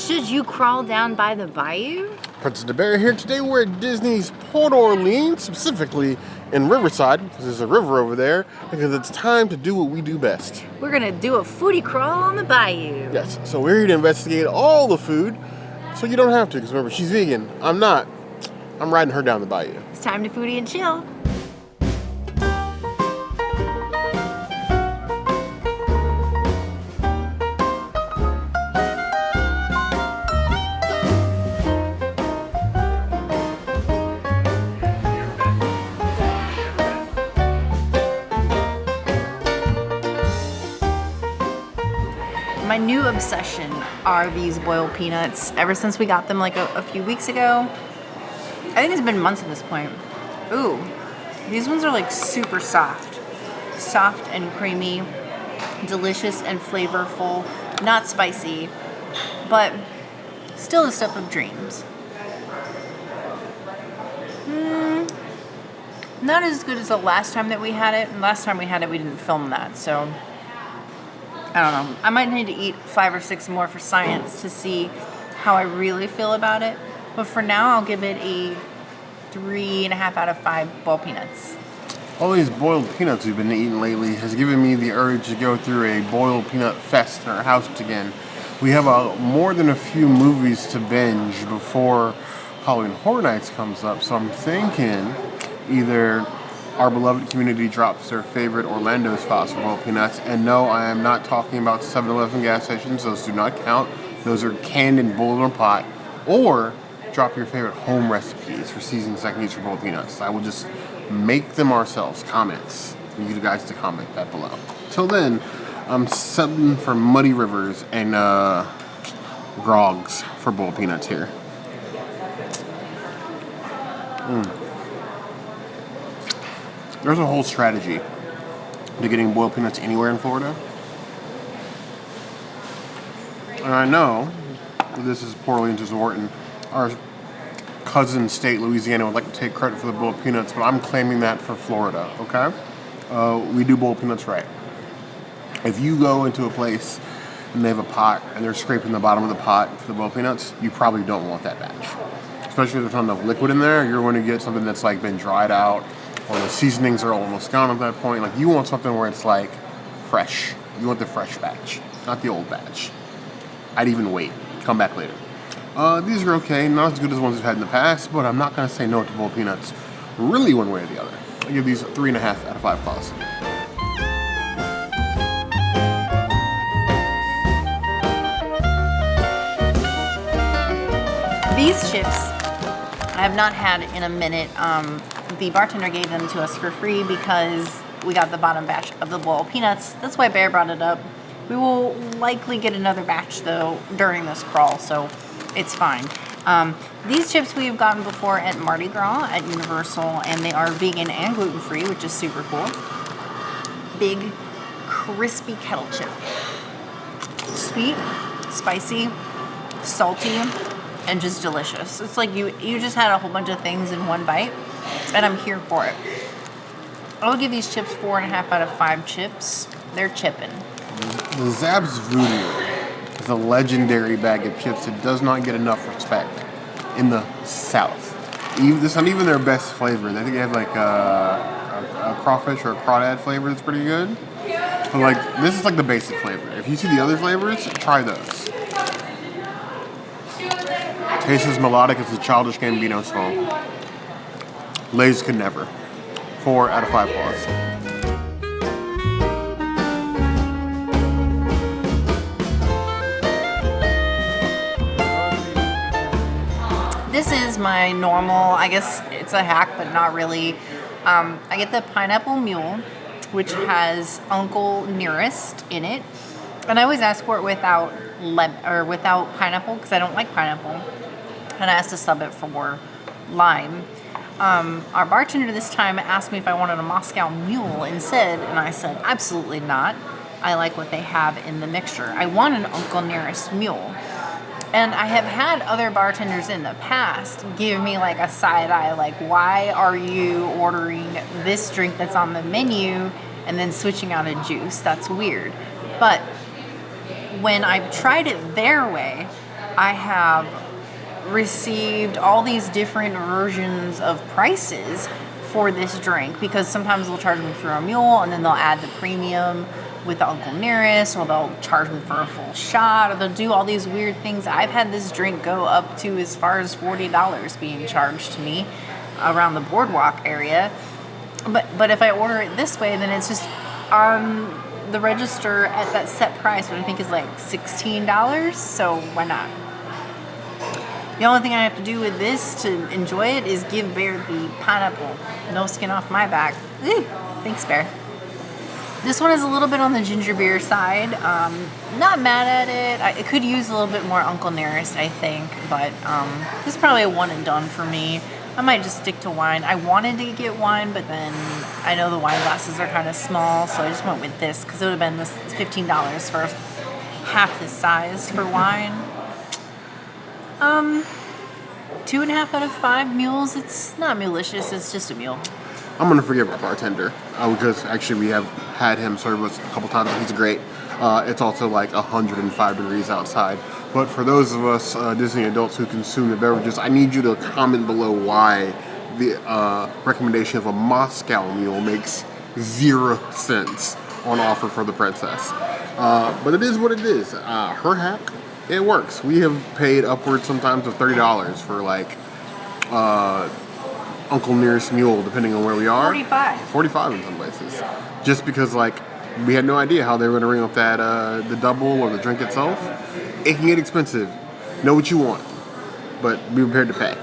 Should you crawl down by the bayou? Princess the Bear here. Today we're at Disney's Port Orleans, specifically in Riverside, because there's a river over there, because it's time to do what we do best. We're gonna do a foodie crawl on the bayou. Yes, so we're here to investigate all the food, so you don't have to, because remember, she's vegan. I'm not. I'm riding her down the bayou. It's time to foodie and chill. My new obsession are these boiled peanuts. Ever since we got them like a few weeks ago. I think it's been months at this point. Ooh, these ones are like super soft. Soft and creamy, delicious and flavorful, not spicy, but still the stuff of dreams. Not as good as the last time that we had it. And last time we had it, we didn't film that, so I don't know. I might need to eat 5 or 6 more for science to see how I really feel about it. But for now, I'll give it a 3.5 out of 5 boiled peanuts. All these boiled peanuts we've been eating lately has given me the urge to go through a boiled peanut fest in our house again. We have more than a few movies to binge before Halloween Horror Nights comes up, so I'm thinking either our beloved community drops their favorite Orlando spots for boiled peanuts. And no, I am not talking about 7-Eleven gas stations. Those do not count. Those are canned and boiled in a pot. Or drop your favorite home recipes for seasoned techniques for boiled peanuts. I will just make them ourselves. Comments. I need you guys to comment that below. Till then, I'm settling for Muddy Rivers and Grogs for boiled peanuts here. There's a whole strategy to getting boiled peanuts anywhere in Florida. And I know this is Port Orleans Resort, and our cousin state, Louisiana, would like to take credit for the boiled peanuts, but I'm claiming that for Florida, okay? We do boiled peanuts right. If you go into a place and they have a pot and they're scraping the bottom of the pot for the boiled peanuts, you probably don't want that batch. Especially if there's not enough liquid in there, you're going to get something that's like been dried out, or the seasonings are almost gone at that point. Like, you want something where it's like fresh. You want the fresh batch, not the old batch. I'd even wait. Come back later. These are okay, not as good as the ones we've had in the past, but I'm not going to say no to boiled peanuts really one way or the other. I give these 3.5 out of 5 claws. These chips I have not had in a minute. The bartender gave them to us for free because we got the bottom batch of the boiled peanuts. That's why Bear brought it up. We will likely get another batch though during this crawl, so it's fine. These chips we've gotten before at Mardi Gras at Universal, and they are vegan and gluten-free, which is super cool. Big, crispy kettle chip. Sweet, spicy, salty, and just delicious. It's like you just had a whole bunch of things in one bite, and I'm here for it. I'll give these chips 4.5 out of 5 chips. They're chipping. The Zab's Voodoo is a legendary bag of chips that does not get enough respect in the South. This is not even their best flavor. I think they have like a crawfish or a crawdad flavor that's pretty good. But like, this is like the basic flavor. If you see the other flavors, try those. Tastes as melodic as the Childish Gambino song. Lay's could never. 4 out of 5 claws. This is my normal, I guess it's a hack, but not really. I get the pineapple mule, which has Uncle Nearest in it. And I always ask for it without pineapple, because I don't like pineapple. And I asked to sub it for lime. Our bartender this time asked me if I wanted a Moscow Mule instead, and I said, absolutely not. I like what they have in the mixture. I want an Uncle Nearest Mule. And I have had other bartenders in the past give me like a side eye, like, why are you ordering this drink that's on the menu and then switching out a juice? That's weird. But when I've tried it their way, I have received all these different versions of prices for this drink because sometimes they'll charge me for a mule and then they'll add the premium with the Uncle Nearest, or they'll charge me for a full shot, or they'll do all these weird things. I've had this drink go up to as far as $40 being charged to me around the boardwalk area. But if I order it this way, then it's just on the register at that set price, which I think is like $16. So why not? The only thing I have to do with this to enjoy it is give Bear the pineapple. No skin off my back. Ew. Thanks, Bear. This one is a little bit on the ginger beer side. Not mad at it. It could use a little bit more Uncle Nearest, I think. But this is probably a one and done for me. I might just stick to wine. I wanted to get wine, but then I know the wine glasses are kind of small, so I just went with this because it would have been this $15 for half the size for wine. 2.5 out of 5 mules. It's not mulicious. It's just a mule. I'm gonna forgive our bartender because actually we have had him serve us a couple times. He's great. It's also like 105 degrees outside. But for those of us Disney adults who consume the beverages, I need you to comment below why the recommendation of a Moscow mule makes 0 cents on offer for the princess. But it is what it is. Her hack, it works. We have paid upwards sometimes of $30 for like Uncle Nearest mule, depending on where we are. 45 in some places. Just because like we had no idea how they were going to ring up that the double or the drink itself. It can get expensive. Know what you want, but be prepared to pay.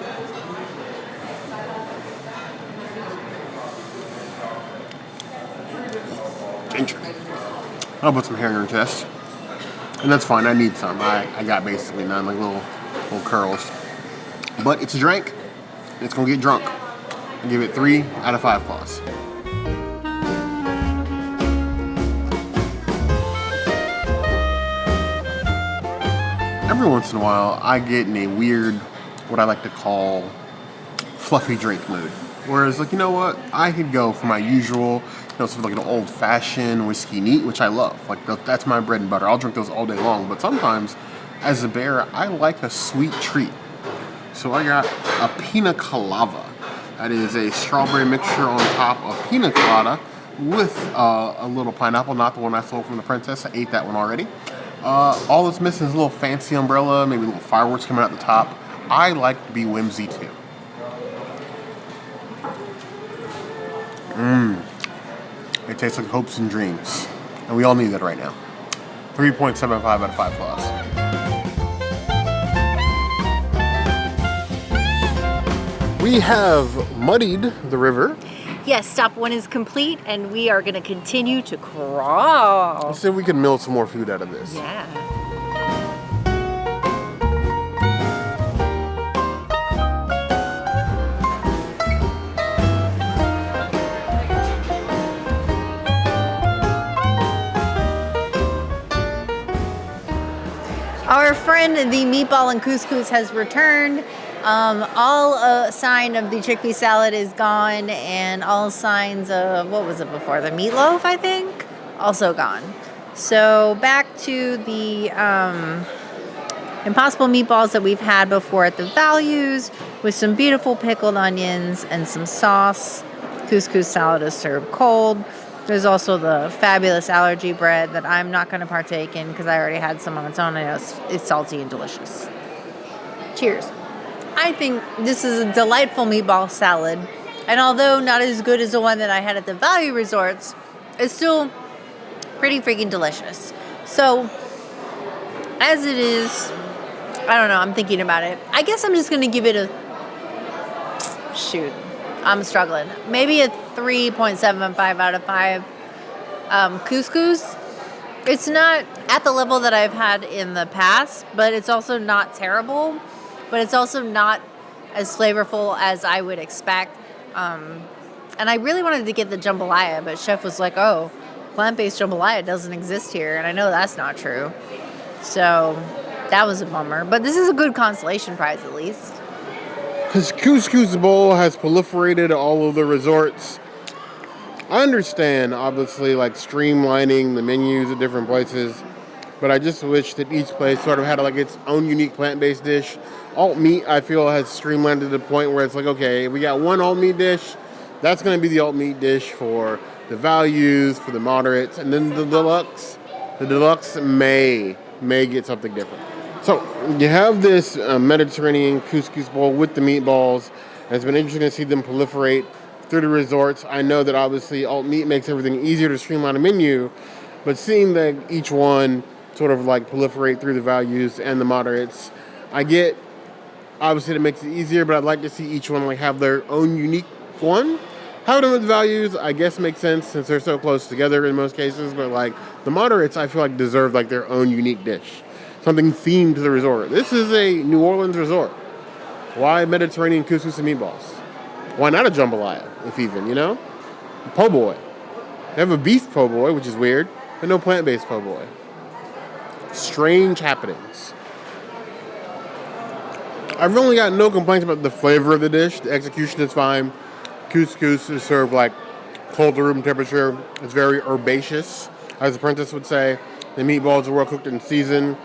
Ginger. I'll put some hair in her chest. And that's fine, I need some. I got basically none, like little curls. But it's a drink, and it's gonna get drunk. I give it 3 out of 5 claws. Every once in a while, I get in a weird, what I like to call, fluffy drink mood. Whereas, like, you know what? I could go for my usual, something like an old-fashioned whiskey neat, which I love. Like, that's my bread and butter. I'll drink those all day long. But sometimes, as a bear, I like a sweet treat. So I got a pina colada. That is a strawberry mixture on top of pina colada with a little pineapple, not the one I stole from the princess. I ate that one already. All that's missing is a little fancy umbrella, maybe little fireworks coming out the top. I like to be whimsy too. It tastes like hopes and dreams. And we all need that right now. 3.75 out of 5 claws. We have muddied the river. Yes, stop 1 is complete, and we are going to continue to crawl. Let's see if we can mill some more food out of this. Yeah. Our friend, the meatball and couscous, has returned. All sign of the chickpea salad is gone, and all signs of, what was it before? The meatloaf, I think? Also gone. So back to the Impossible meatballs that we've had before at the Values with some beautiful pickled onions and some sauce. Couscous salad is served cold. There's also the fabulous allergy bread that I'm not going to partake in because I already had some on its own. I know it's salty and delicious. Cheers. I think this is a delightful meatball salad. And although not as good as the one that I had at the Value Resorts, it's still pretty freaking delicious. So, as it is, I don't know, I'm thinking about it. I guess I'm just going to give it I'm struggling. Maybe a 3.75 out of 5 couscous. It's not at the level that I've had in the past, but it's also not terrible. But it's also not as flavorful as I would expect. And I really wanted to get the jambalaya, but Chef was like, oh, plant-based jambalaya doesn't exist here. And I know that's not true. So that was a bummer. But this is a good consolation prize, at least. His couscous bowl has proliferated all over the resorts. I understand, obviously, like streamlining the menus at different places. but I just wish that each place sort of had like its own unique plant-based dish. Alt meat, I feel, has streamlined to the point where it's like, okay, we got one alt meat dish. That's going to be the alt meat dish for the values, for the moderates, and then the deluxe. The deluxe may get something different. So you have this Mediterranean couscous bowl with the meatballs. And it's been interesting to see them proliferate through the resorts. I know that obviously alt meat makes everything easier to streamline a menu, but seeing that each one sort of like proliferate through the values and the moderates, I get obviously it makes it easier, but I'd like to see each one like have their own unique one. Having them with values, I guess, makes sense since they're so close together in most cases. But like the moderates, I feel like deserve like their own unique dish, something themed to the resort. This is a New Orleans resort. Why Mediterranean couscous and meatballs? Why not a jambalaya, if even, you know? A po' boy. They have a beef po' boy, which is weird, but no plant-based po' boy. Strange happenings. I've really got no complaints about the flavor of the dish. The execution is fine. Couscous is served like cold to room temperature. It's very herbaceous, as the princess would say. The meatballs are well cooked and seasoned.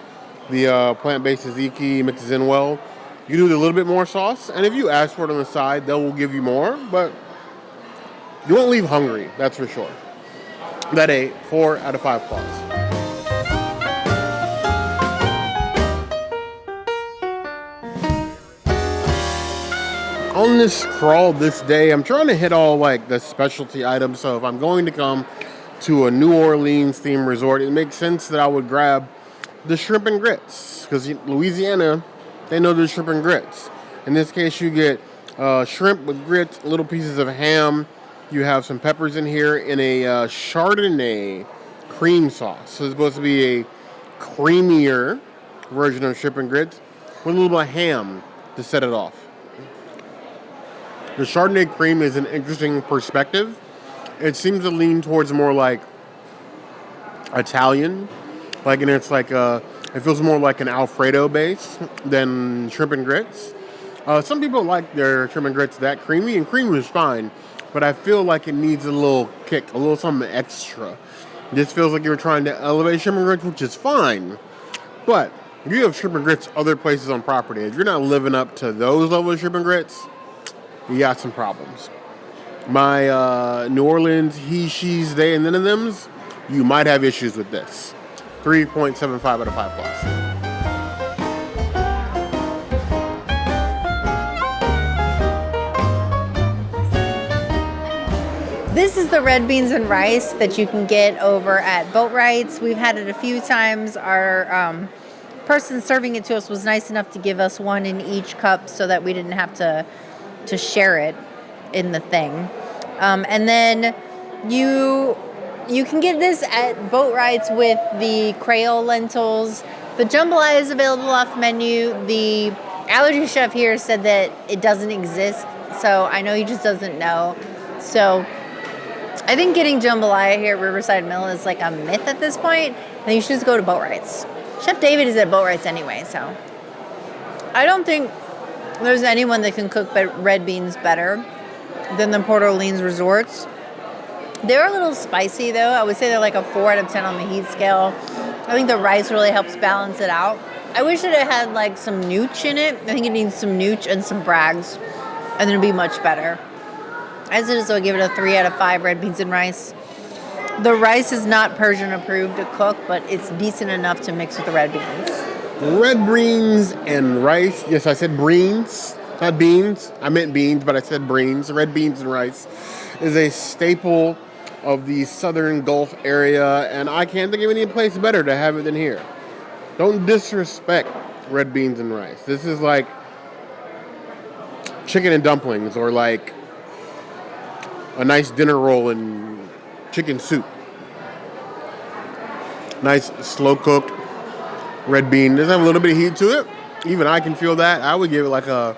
The plant-based tzatziki mixes in well. You do a little bit more sauce, and if you ask for it on the side, they will give you more, but you won't leave hungry, that's for sure. That a 4 out of 5 plus. On this crawl this day, I'm trying to hit all like the specialty items. So if I'm going to come to a New Orleans themed resort, it makes sense that I would grab the shrimp and grits, because Louisiana, they know the shrimp and grits. In this case, you get shrimp with grits, little pieces of ham. You have some peppers in here in a Chardonnay cream sauce. So it's supposed to be a creamier version of shrimp and grits with a little bit of ham to set it off. The Chardonnay cream is an interesting perspective. It seems to lean towards more like Italian. Like, and it's like, it feels more like an Alfredo base than shrimp and grits. Some people like their shrimp and grits that creamy, and creamy is fine, but I feel like it needs a little kick, a little something extra. This feels like you're trying to elevate shrimp and grits, which is fine, but if you have shrimp and grits other places on property, if you're not living up to those levels of shrimp and grits, you got some problems. My New Orleans he, she's, they, and them-thems, you might have issues with this. 3.75 out of 5 plus. This is the red beans and rice that you can get over at Boat Rights. We've had it a few times. Our person serving it to us was nice enough to give us one in each cup so that we didn't have to share it in the thing. And then you can get this at Boat Rights with the Creole lentils. The jambalaya is available off menu. The allergy chef here said that it doesn't exist, so I know he just doesn't know. So I think getting jambalaya here at Riverside Mill is like a myth at this point. I think you should just go to Boat Rights. Chef David is at Boat Rights anyway, so I don't think there's anyone that can cook red beans better than the Port Orleans resorts. They're a little spicy, though. I would say they're like a 4 out of 10 on the heat scale. I think the rice really helps balance it out. I wish that it had like some nooch in it. I think it needs some nooch and some Bragg's, and then it'd be much better. As it is, I'll give it a 3 out of 5 red beans and rice. The rice is not Persian approved to cook, but it's decent enough to mix with the red beans. Red beans and rice. Yes, I said breens, not beans. I meant beans, but I said breens. Red beans and rice is a staple of the southern Gulf area, and I can't think of any place better to have it than here. Don't disrespect red beans and rice. This is like chicken and dumplings, or like a nice dinner roll and chicken soup. Nice slow-cooked red bean. Does have a little bit of heat to it. Even I can feel that. I would give it like a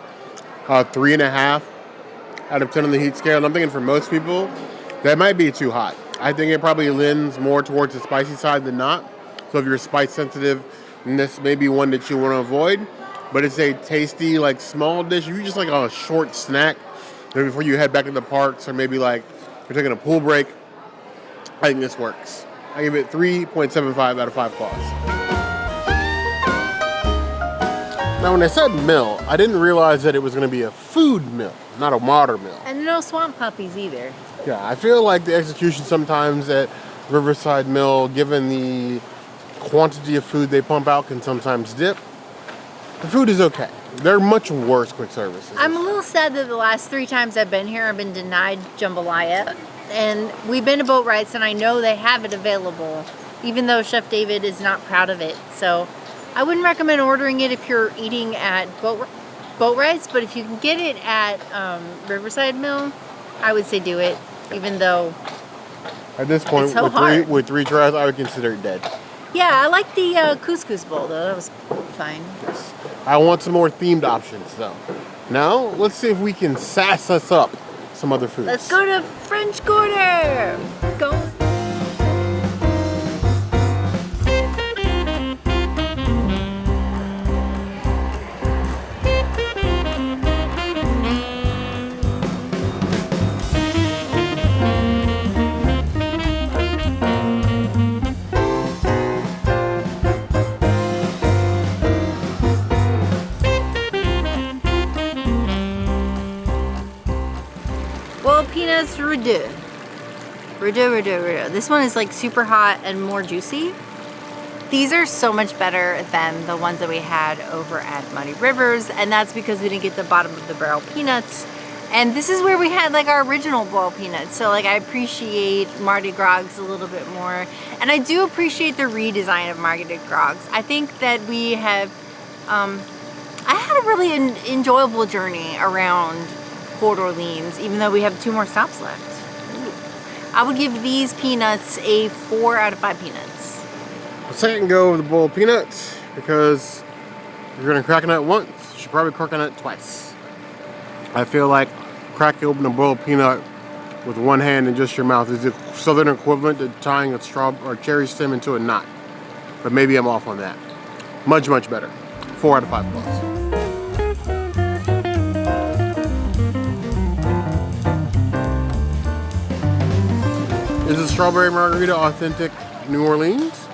3.5 out of 10 on the heat scale. And I'm thinking for most people, that might be too hot. I think it probably lends more towards the spicy side than not. So if you're spice sensitive, then this may be one that you want to avoid. But it's a tasty, like, small dish. If you just like a short snack before you head back to the parks, or maybe like you're taking a pool break, I think this works. I give it 3.75 out of 5 claws. Now when I said mill, I didn't realize that it was going to be a food mill, not a water mill. And no swamp puppies either. Yeah, I feel like the execution sometimes at Riverside Mill, given the quantity of food they pump out, can sometimes dip. The food is okay. There are much worse quick services. I'm a little sad that the last 3 times I've been here, I've been denied jambalaya. And we've been to Boat Rights, and I know they have it available, even though Chef David is not proud of it. So I wouldn't recommend ordering it if you're eating at Boat Rights, but if you can get it at Riverside Mill, I would say do it, even though at this point, it's so with three tries, I would consider it dead. Yeah, I like the couscous bowl, though. That was fine. I want some more themed options, though. Now, let's see if we can sass us up some other foods. Let's go to French Quarter. Go. Peanuts Rideau. This one is like super hot and more juicy. These are so much better than the ones that we had over at Muddy Rivers, and that's because we didn't get the bottom of the barrel peanuts. And this is where we had like our original boiled peanuts. So like I appreciate Mardi Gras a little bit more. And I do appreciate the redesign of Mardi Gras. I think that we have, I had a really enjoyable journey around Port Orleans, even though we have 2 more stops left. Ooh. I would give these peanuts a 4 out of 5 peanuts. The second go of the boiled peanuts, because if you're gonna crack a nut once, you should probably crack a nut twice. I feel like cracking open a boiled peanut with one hand and just your mouth is the southern equivalent to tying a straw or cherry stem into a knot. But maybe I'm off on that. Much, much better. 4 out of 5 plus. Is a strawberry margarita authentic New Orleans?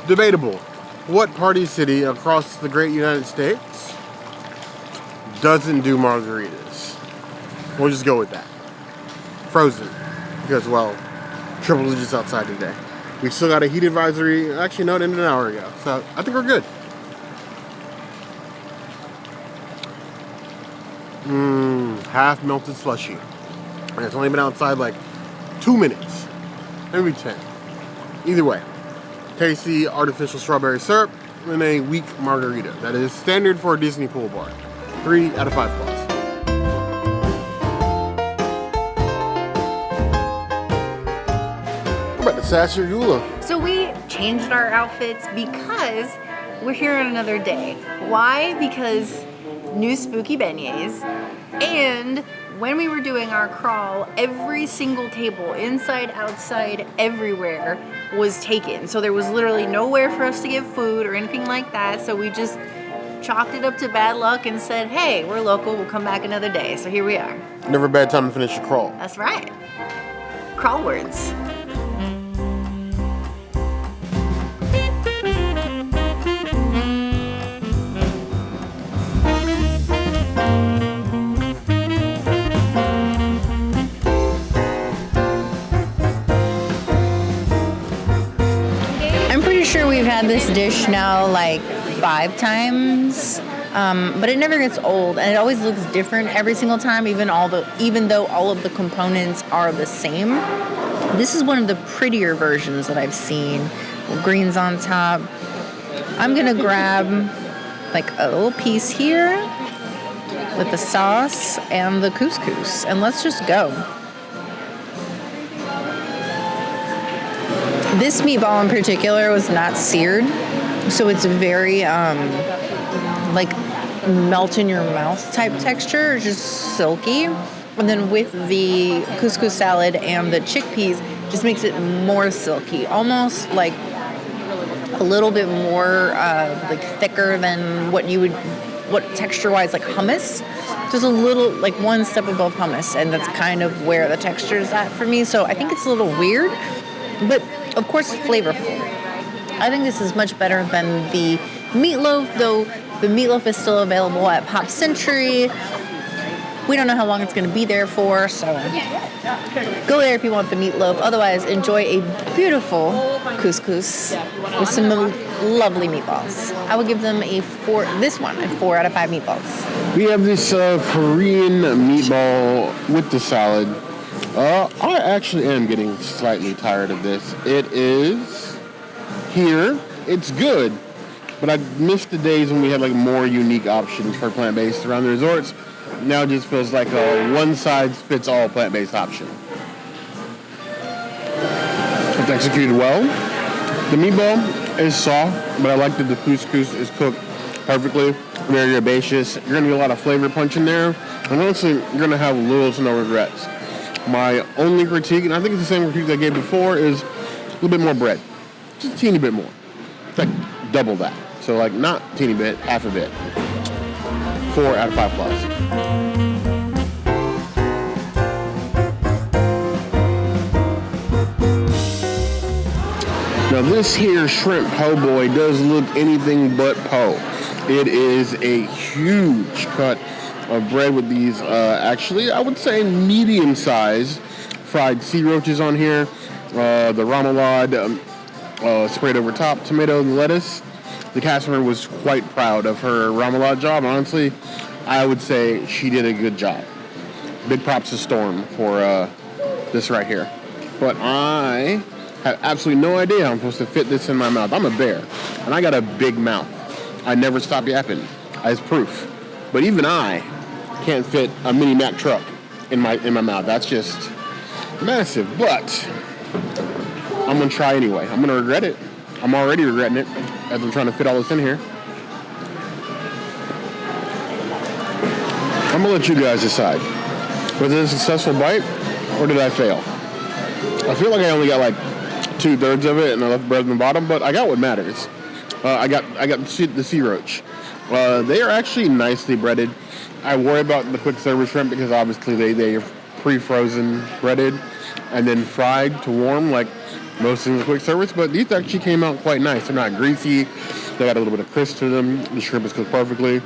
Debatable. What party city across the great United States doesn't do margaritas? We'll just go with that. Frozen. Because, well, triple digits outside today. We still got a heat advisory. Actually, no, it ended an hour ago. So, I think we're good. Half melted slushy. And it's only been outside like 2 minutes, maybe 10. Either way, tasty artificial strawberry syrup and a weak margarita. That is standard for a Disney pool bar. 3 out of 5 plus. What about the Sassagoula? So we changed our outfits because we're here on another day. Why? Because new spooky beignets, and when we were doing our crawl, every single table, inside, outside, everywhere, was taken. So there was literally nowhere for us to get food or anything like that. So we just chalked it up to bad luck and said, hey, we're local, we'll come back another day. So here we are. Never a bad time to finish your crawl. That's right. Crawl words. We've had this dish now like 5 times, but it never gets old, and it always looks different every single time, even though all of the components are the same. This is one of the prettier versions that I've seen. With greens on top. I'm gonna grab like a little piece here with the sauce and the couscous, and let's just go. This meatball in particular was not seared, so it's very like melt in your mouth type texture, it's just silky. And then with the couscous salad and the chickpeas, just makes it more silky, almost like a little bit more like thicker than what texture-wise, like hummus. Just a little, like one step above hummus, and that's kind of where the texture is at for me. So I think it's a little weird, but of course flavorful. I think this is much better than the meatloaf, though The meatloaf is still available at Pop Century. We don't know how long it's going to be there for, so go there if you want the meatloaf. Otherwise, enjoy a beautiful couscous with some lovely meatballs. I would give them a 4 out of 5 meatballs. We have this Korean meatball with the salad. I actually am getting slightly tired of this. It is here. It's good, but I missed the days when we had like more unique options for plant-based around the resorts. Now it just feels like a one-size-fits-all plant-based option. It's executed well. The meatball is soft, but I like that the couscous is cooked perfectly, very herbaceous. You're going to get a lot of flavor punch in there, and honestly, you're going to have little to no regrets. My only critique, and I think it's the same critique I gave before, is a little bit more bread. Just a teeny bit more. It's like double that. So like not a teeny bit, half a bit. 4 out of 5 plus. Now this here shrimp po' boy does look anything but po'. It is a huge cut of bread with these, actually, I would say medium-sized fried sea roaches on here. The remoulade sprayed over top, tomato and lettuce. The cast member was quite proud of her remoulade job. Honestly, I would say she did a good job. Big props to Storm for this right here. But I have absolutely no idea how I'm supposed to fit this in my mouth. I'm a bear, and I got a big mouth. I never stop yapping, as proof. But even I can't fit a mini Mack truck in my mouth. That's just massive. But I'm gonna try anyway. I'm gonna regret it. I'm already regretting it as I'm trying to fit all this in here. I'm gonna let you guys decide. Was it a successful bite or did I fail? I feel like I only got like 2/3 of it and I left bread in the bottom, but I got what matters. I got the sea roach. They are actually nicely breaded. I worry about the quick service shrimp because obviously they are pre-frozen, breaded, and then fried to warm like most things in the quick service. But these actually came out quite nice. They're not greasy. They got a little bit of crisp to them. The shrimp is cooked perfectly.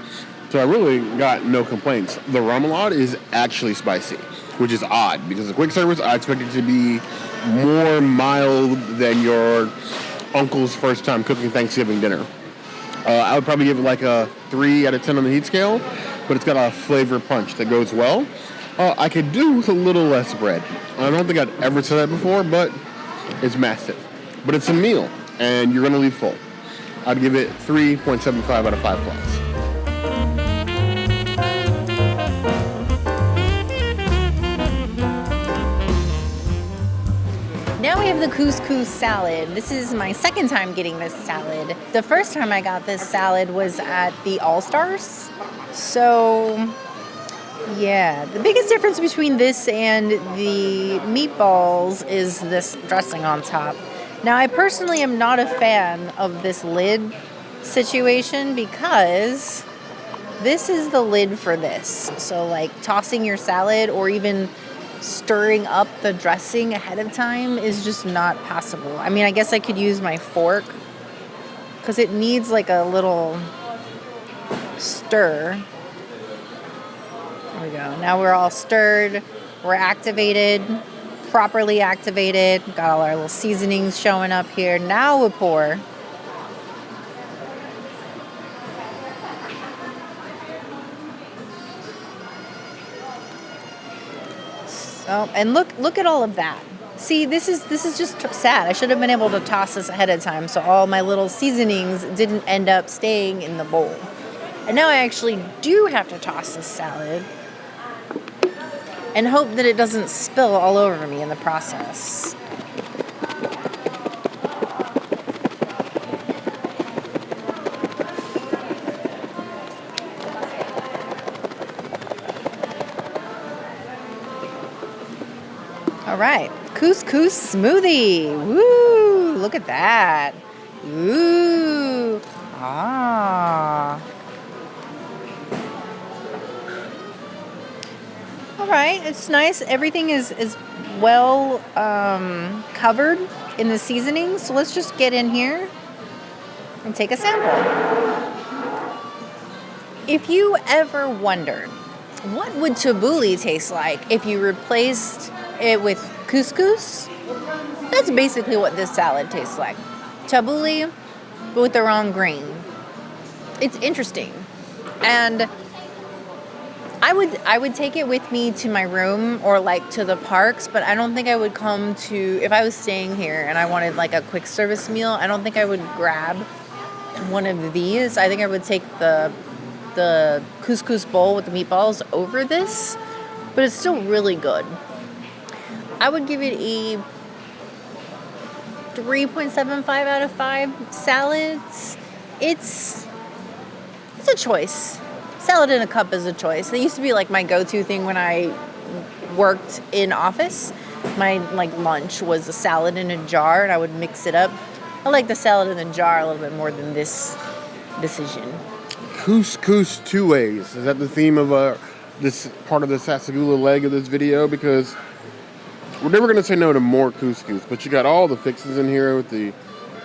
So I really got no complaints. The remoulade is actually spicy, which is odd because the quick service I expect it to be more mild than your uncle's first time cooking Thanksgiving dinner. I would probably give it like a 3 out of 10 on the heat scale, but it's got a flavor punch that goes well. I could do with a little less bread. I don't think I'd ever said that before, but it's massive. But it's a meal, and you're going to leave full. I'd give it 3.75 out of 5 plus. Now we have the couscous salad. This is my second time getting this salad. The first time I got this salad was at the All-Stars. So, yeah. The biggest difference between this and the meatballs is this dressing on top. Now, I personally am not a fan of this lid situation because this is the lid for this. So, like, tossing your salad or even stirring up the dressing ahead of time is just not possible. I mean, I guess I could use my fork because it needs like a little stir. There we go. Now we're all stirred. We're activated, properly activated. Got all our little seasonings showing up here. Now we'll pour. Oh, and look at all of that. See, this is just sad. I should have been able to toss this ahead of time so all my little seasonings didn't end up staying in the bowl. And now I actually do have to toss this salad and hope that it doesn't spill all over me in the process. All right, couscous smoothie. Woo! Look at that. Ooh. Ah. All right, it's nice. Everything is well covered in the seasoning. So let's just get in here and take a sample. If you ever wondered what would tabbouleh taste like if you replaced it with couscous, that's basically what this salad tastes like. Tabbouleh, but with the wrong grain. It's interesting. And I would take it with me to my room or like to the parks, but I don't think I would come to, if I was staying here and I wanted like a quick service meal, I don't think I would grab one of these. I think I would take the couscous bowl with the meatballs over this, but it's still really good. I would give it a 3.75 out of 5 salads. It's a choice. Salad in a cup is a choice. It used to be like my go-to thing when I worked in office. My like lunch was a salad in a jar, and I would mix it up. I like the salad in the jar a little bit more than this decision. Couscous two ways. Is that the theme of this part of the Sassagoula leg of this video? Because we're never going to say no to more couscous, but you got all the fixes in here with the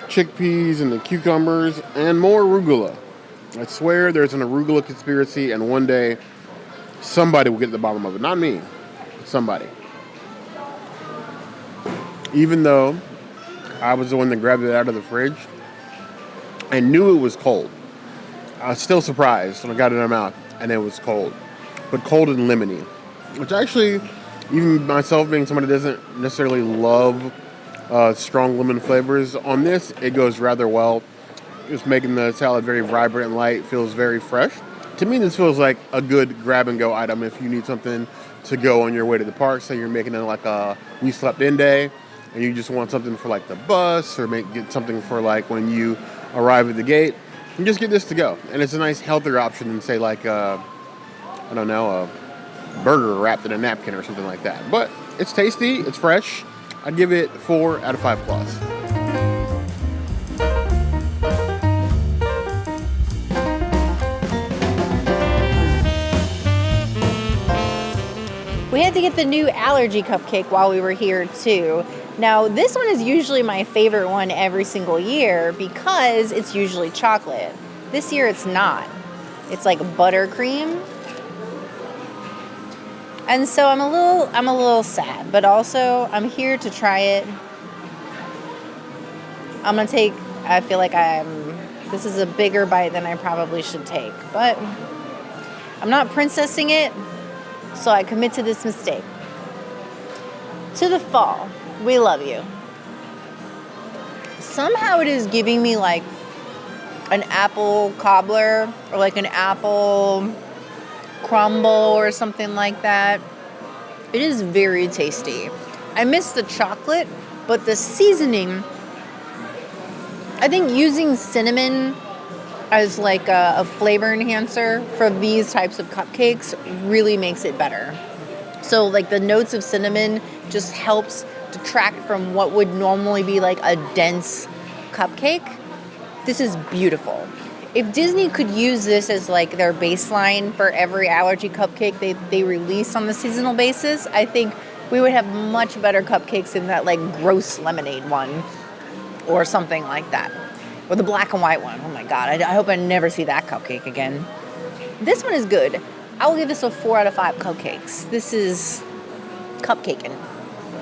chickpeas and the cucumbers and more arugula. I swear there's an arugula conspiracy, and one day somebody will get to the bottom of it. Not me, but somebody. Even though I was the one that grabbed it out of the fridge and knew it was cold, I was still surprised when I got it in my mouth and it was cold, but cold and lemony, which actually, even myself being somebody that doesn't necessarily love strong lemon flavors, on this it goes rather well. It's making the salad very vibrant and light, feels very fresh. To me, this feels like a good grab-and-go item if you need something to go on your way to the park. Say you're making it like a we slept in day, and you just want something for like the bus, or get something for like when you arrive at the gate. You just get this to go, and it's a nice, healthier option than say like a burger wrapped in a napkin or something like that. But it's tasty, it's fresh. I'd give it 4 out of 5 plus. We had to get the new allergy cupcake while we were here too. Now, this one is usually my favorite one every single year because it's usually chocolate. This year it's not. It's like buttercream. And so I'm a little sad, but also I'm here to try it. I feel like this is a bigger bite than I probably should take, but I'm not princessing it. So I commit to this mistake. To the fall, we love you. Somehow it is giving me like an apple cobbler or like an apple crumble or something like that. It is very tasty. I miss the chocolate, but the seasoning, I think using cinnamon as like a flavor enhancer for these types of cupcakes really makes it better. So like the notes of cinnamon just helps detract from what would normally be like a dense cupcake. This is beautiful. If Disney could use this as like their baseline for every allergy cupcake they release on the seasonal basis, I think we would have much better cupcakes than that like gross lemonade one or something like that. Or the black and white one. Oh my God, I hope I never see that cupcake again. This one is good. I will give this a 4 out of 5 cupcakes. This is cupcaking.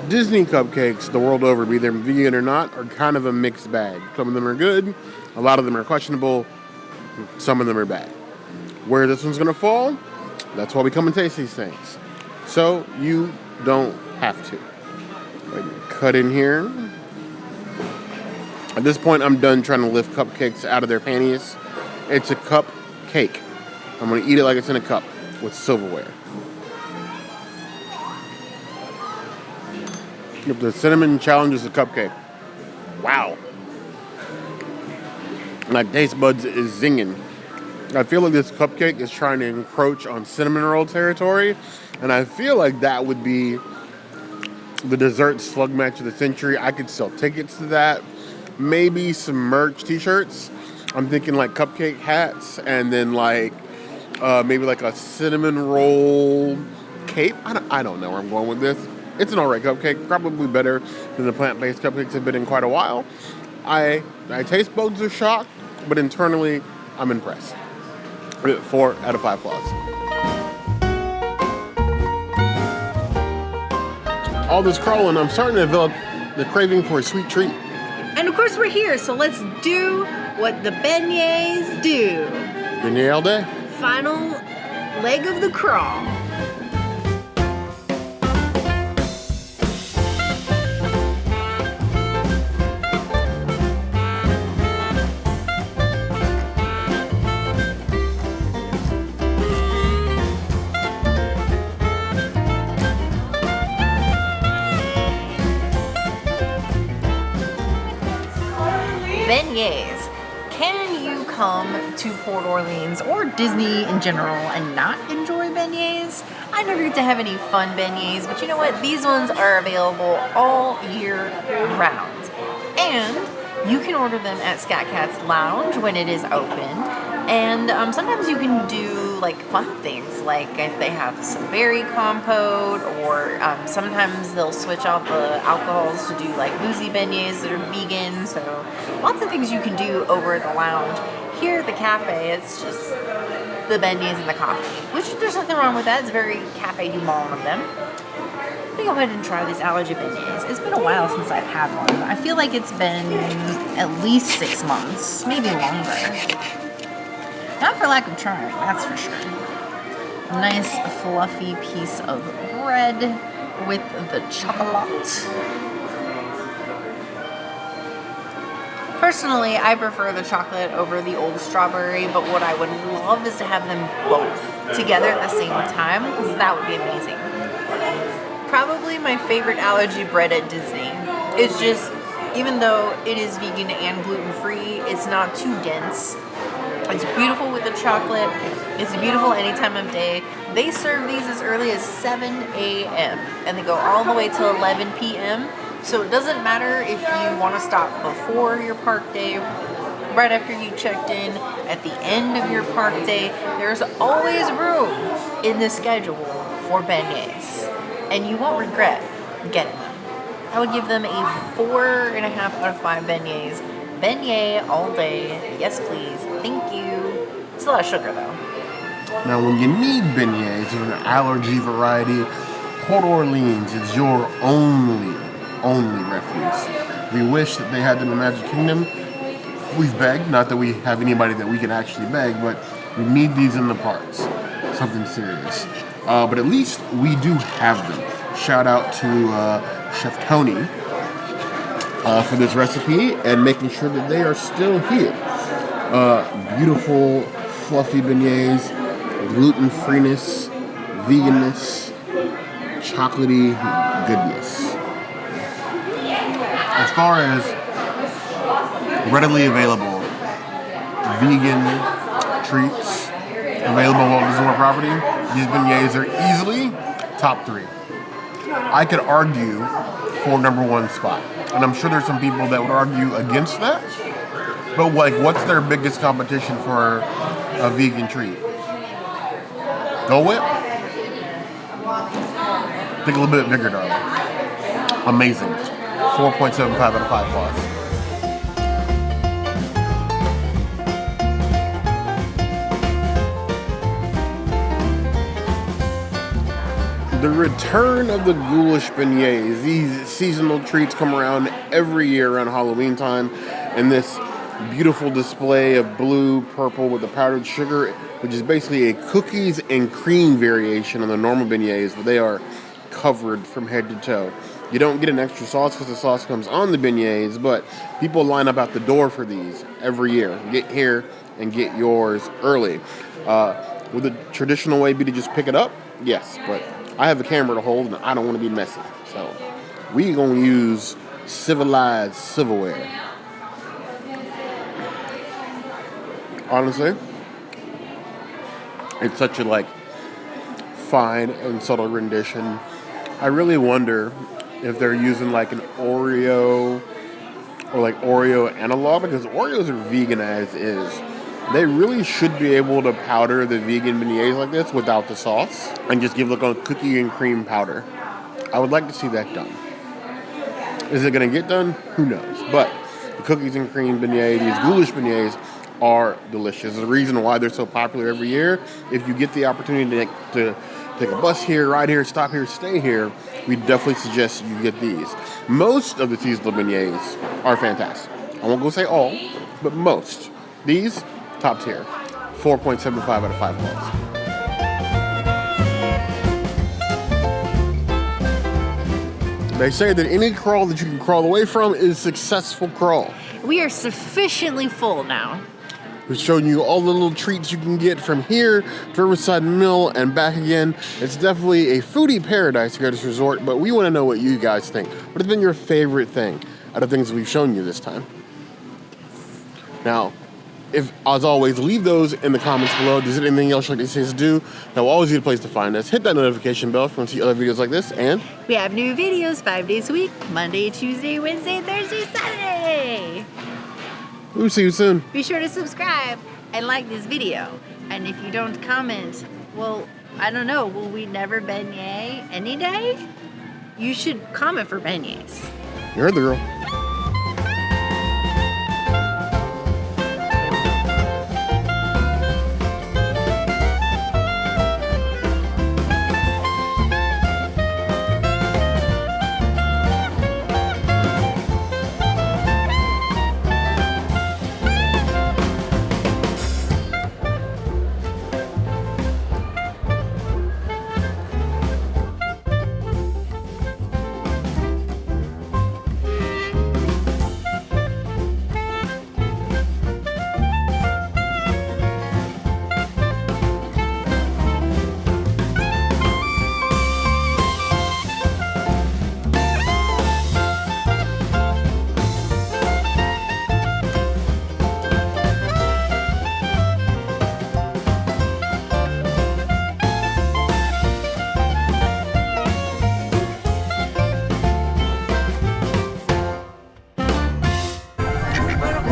Disney cupcakes, the world over, be they vegan or not, are kind of a mixed bag. Some of them are good, a lot of them are questionable, some of them are bad. Where this one's going to fall, that's why we come and taste these things. So you don't have to. Cut in here. At this point, I'm done trying to lift cupcakes out of their panties. It's a cupcake. I'm going to eat it like it's in a cup with silverware. If the cinnamon challenges the cupcake, wow. My taste buds is zinging. I feel like this cupcake is trying to encroach on cinnamon roll territory, and I feel like that would be the dessert slug match of the century. I could sell tickets to that. Maybe some merch t-shirts. I'm thinking like cupcake hats, and then like maybe like a cinnamon roll cape. I don't know where I'm going with this. It's an alright cupcake, probably better than the plant-based cupcakes have been in quite a while. My taste buds are shocked, but internally I'm impressed. 4 out of 5 plus. All this crawling, I'm starting to develop the craving for a sweet treat. And of course we're here, so let's do what the beignets do. Beignet all day? Final leg of the crawl. Beignets. Can you come to Port Orleans or Disney in general and not enjoy beignets? I never get to have any fun beignets, but you know what? These ones are available all year round. And you can order them at Scat Cat's Lounge when it is open. And sometimes you can do like fun things, like if they have some berry compote, or sometimes they'll switch out the alcohols to do like boozy beignets that are vegan. So lots of things you can do over at the lounge. Here at the cafe, it's just the beignets and the coffee, which there's nothing wrong with that. It's very Cafe du Monde of them. Let me go ahead and try these allergy beignets. It's been a while since I've had one. I feel like it's been at least 6 months, maybe longer. Not for lack of trying, that's for sure. Nice fluffy piece of bread with the chocolate. Personally, I prefer the chocolate over the old strawberry, but what I would love is to have them both together at the same time, because that would be amazing. Probably my favorite allergy bread at Disney. It's just, even though it is vegan and gluten-free, it's not too dense. It's beautiful with the chocolate. It's beautiful any time of day. They serve these as early as 7 a.m. and they go all the way till 11 p.m. So it doesn't matter if you want to stop before your park day, right after you checked in, at the end of your park day. There's always room in the schedule for beignets, and you won't regret getting them. I would give them a 4.5 out of 5 beignets. Beignet all day. Yes, please. Thank you. It's a lot of sugar, though. Now, when you need beignets of an allergy variety, Port Orleans is your only refuge. We wish that they had them in Magic Kingdom. We've begged, not that we have anybody that we can actually beg, but we need these in the parks. Something serious. But at least we do have them. Shout out to Chef Tony for this recipe and making sure that they are still here. Beautiful, fluffy beignets, gluten-freeness, veganness, chocolatey goodness. As far as readily available vegan treats available on Walt Disney World property, these beignets are easily top 3. I could argue for number 1 spot. And I'm sure there's some people that would argue against that. But like, what's their biggest competition for a vegan treat? Dole Whip? Think a little bit bigger, darling. Amazing. 4.75 out of 5 plus. The return of the ghoulish beignets. These seasonal treats come around every year around Halloween time, and this beautiful display of blue, purple with the powdered sugar, which is basically a cookies and cream variation on the normal beignets, but they are covered from head to toe. You don't get an extra sauce because the sauce comes on the beignets, but people line up out the door for these every year. Get here and get yours early. Would the traditional way be to just pick it up? Yes, but I have a camera to hold and I don't want to be messy. So we gonna use civilized silverware. Honestly, it's such a fine and subtle rendition. I really wonder if they're using an Oreo or Oreo analog, because Oreos are vegan as is. They really should be able to powder the vegan beignets like this without the sauce and just give a cookie and cream powder. I would like to see that done. Is it going to get done? Who knows? But the cookies and cream beignet, these ghoulish beignets, are delicious. There's a reason why they're so popular every year. If you get the opportunity to take a bus here, ride here, stop here, stay here, we definitely suggest you get these. Most of the seasonal beignets are fantastic. I won't go say all, but most. These, top tier. 4.75 out of 5 balls. They say that any crawl that you can crawl away from is a successful crawl. We are sufficiently full now. We've shown you all the little treats you can get from here to Riverside Mill and back again. It's definitely a foodie paradise here at this resort, but we want to know what you guys think. What has been your favorite thing out of things we've shown you this time? Now, if, as always, leave those in the comments below. Is there anything else you'd like to see us do? Now, we'll always need a place to find us. Hit that notification bell if you want to see other videos like this, and we have new videos 5 days a week, Monday, Tuesday, Wednesday, Thursday, Saturday. we'll see you soon. Be sure to subscribe and like this video. And if you don't comment, well, I don't know, will we never beignet any day? You should comment for beignets. You're the girl.